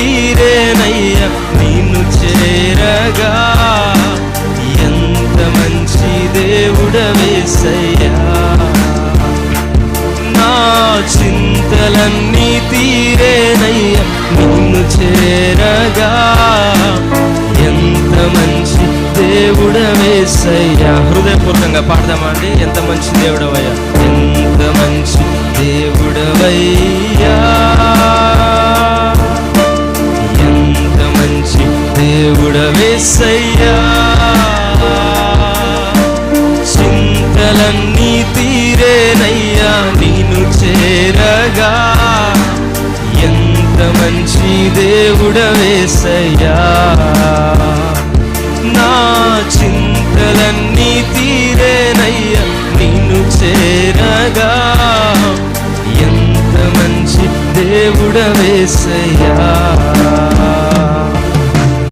తీరేనయ్యా నిన్ను చేరగా. ఎంత మంచి దేవుడవేసయ్యా, నా చింతలన్నీ తీరేనయ్యా నిన్ను చేరగా. ఎంత మంచి దేవుడవేసయ్యా. హృదయపూర్వకంగా పాడదామండి. ఎంత మంచి దేవుడవయ్యా, ఎంత మంచి దేవుడవయ్యా, ఎంత మంచి దేవుడవేసయ్యా. చింతలన్నీ తీరేనయ్యా నిన్ను చేరగా. ఎంత మంచి దేవుడవేసయ్యా, నా చింతలన్నీ తీరేనయ్యా నిన్ను చేరగా. ఎంత మంచి దేవుడవేసయ్యా.